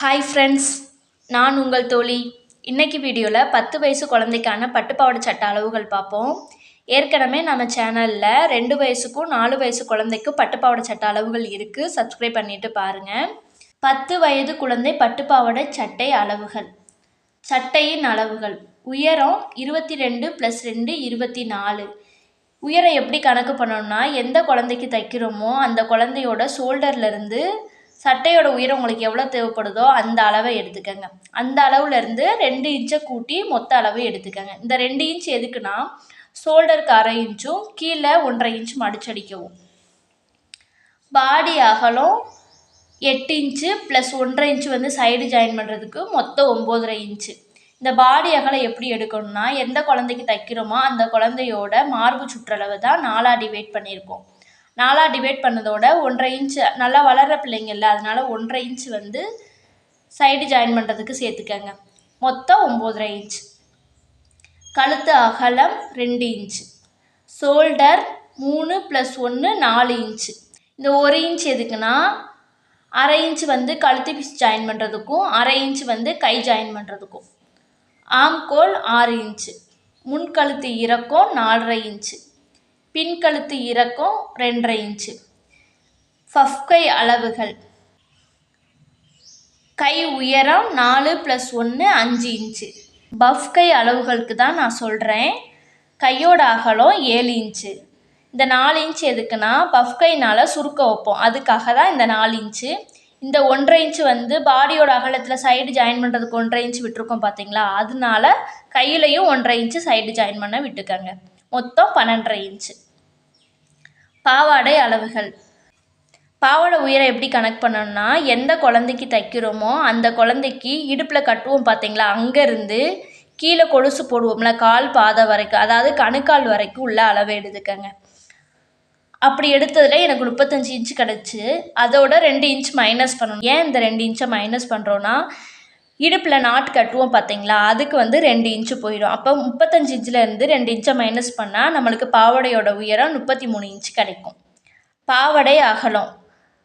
Hi friends, நான் உங்கள் தோழி. இன்னைக்கு வீடியோவில் 10 வயசு குழந்தைக்கான பட்டுப்பாவாடை சட்டை அளவுகள் பார்ப்போம். ஏற்கனவே நம்ம சேனலில் 2 வயசுக்கும் 4 வயசு குழந்தைக்கும் பட்டுப்பாவாடை சட்டை அளவுகள் இருக்குது. சப்ஸ்கிரைப் பண்ணிவிட்டு பாருங்கள். 10 வயது குழந்தை பட்டுப்பாவாடை சட்டை அளவுகள். சட்டையின் அளவுகள்: உயரம் 22 + 2 24. உயரம் எப்படி கணக்கு பண்ணணும்னா, எந்த குழந்தைக்கு தைக்கிறோமோ அந்த குழந்தையோட ஷோல்டர்லேருந்து சட்டையோட உயரம் உங்களுக்கு எவ்வளோ தேவைப்படுதோ அந்த அளவை எடுத்துக்கங்க. அந்த அளவுலேருந்து 2 இன்ச்சை கூட்டி மொத்த அளவு எடுத்துக்கங்க. இந்த 2 இன்ச் எதுக்குன்னா, ஷோல்டருக்கு 1/2 இன்ச்சும் கீழே 1/2 இன்ச் மடிச்சடிக்கவும். பாடி அகலம் 8 இன்ச்சு + 1/2 இன்ச்சு வந்து சைடு ஜாயின் பண்ணுறதுக்கு மொத்தம் 9.5 இன்ச்சு. இந்த பாடி அகலம் எப்படி எடுக்கணும்னா, எந்த குழந்தைக்கு தைக்கிறோமோ அந்த குழந்தையோட மார்பு சுற்றளவு தான் 4ஆக டிவைட் பண்ணியிருக்கோம். 4ஆக டிவைட் பண்ணதோட 1/2 இன்ச்சு நல்லா வளர்கிற பிள்ளைங்கள்ல, அதனால் 1/2 இன்ச்சு வந்து சைடு ஜாயின் பண்ணுறதுக்கு சேர்த்துக்கங்க. மொத்தம் 9.5 இன்ச்சு. கழுத்து அகலம் 2 இன்ச்சு. Shoulder 3 + 1 4 inch. இந்த 1 இன்ச் எதுக்குன்னா, 1/2 இன்ச்சு வந்து கழுத்து பீஸ் ஜாயின் பண்ணுறதுக்கும் 1/2 இன்ச்சு வந்து கை ஜாயின் பண்ணுறதுக்கும். ஆம்கோல் 6 இன்ச்சு. முன்கழுத்து இறக்கம் 4.5 இன்ச்சு. பின்கழுத்து இறக்கம் 2.5 இன்ச்சு. பஃப் கை அளவுகள்: கை உயரம் 4 + 1 5 இன்ச்சு. பஃப் கை அளவுகளுக்கு தான் நான் சொல்கிறேன். கையோட அகலம் 7 இன்ச்சு. இந்த 4 இன்ச்சு எதுக்குன்னா, பஃப் கைனால் சுருக்க வைப்போம், அதுக்காக தான் இந்த 4 இன்ச்சு. இந்த 1.5 இன்ச்சு வந்து பாடியோட அகலத்தில் சைடு ஜாயின் பண்ணுறதுக்கு 1.5 இன்ச்சு விட்டுருக்கோம் பார்த்தீங்களா, அதனால கையிலையும் 1.5 இன்ச்சு சைடு ஜாயின் பண்ண விட்டுக்கங்க. மொத்தம் 12.5 இன்ச்சு. பாவாடை அளவுகள். பாவாடை உயரம் எப்படி கணக்கு பண்ணணும்னா, எந்த குழந்தைக்கு தைக்கிறோமோ அந்த குழந்தைக்கு இடுப்பில் கட்டுவோம் பார்த்தீங்களா, அங்கேருந்து கீழே கொலுசு போடுவோம்ல, கால் பாதை வரைக்கும், அதாவது கணுக்கால் வரைக்கும் உள்ள அளவை எடுத்துக்கங்க. அப்படி எடுத்ததில் எனக்கு 35 இன்ச்சு கிடச்சி. அதோட 2 இன்ச் மைனஸ் பண்ணணும். ஏன் இந்த 2 இன்ச்சை மைனஸ் பண்ணுறோன்னா, இடுப்பில் நாட்டு கட்டுவோம் பார்த்தீங்களா, அதுக்கு வந்து 2 இன்ச்சு போயிடும். அப்போ 35 இன்ச்சிலேருந்து 2 இன்ச்சை மைனஸ் பண்ணால் நம்மளுக்கு பாவாடையோட உயரம் 33 இன்ச்சு கிடைக்கும். பாவாடை அகலம்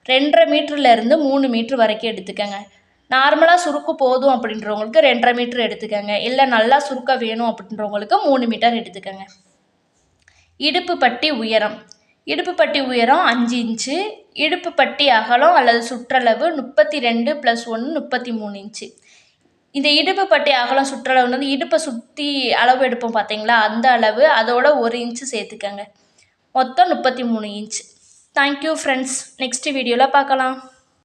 2.5 மீட்டர்லேருந்து 3 மீட்ரு வரைக்கும் எடுத்துக்கங்க. நார்மலாக சுருக்கு போதும் அப்படின்றவங்களுக்கு 2.5 மீட்ரு எடுத்துக்கங்க. இல்லை நல்லா சுருக்க வேணும் அப்படின்றவங்களுக்கு 3 மீட்டர் எடுத்துக்கங்க. இடுப்பு பட்டி உயரம்: இடுப்பு பட்டி உயரம் 5 இன்ச்சு. இடுப்பு பட்டி அகலம் அல்லது சுற்றளவு 32 + 1 33 இன்ச்சு. இந்த இடுப்பு பட்டி அகலம் சுற்றளவு வந்து இடுப்பை சுற்றி அளவு எடுப்போம் பார்த்தீங்களா, அந்த அளவு, அதோட 1 இன்ச்சு சேர்த்துக்கங்க. மொத்தம் 33 இன்ச்சு. Thank you friends. நெக்ஸ்ட் வீடியோவில் பார்க்கலாம்.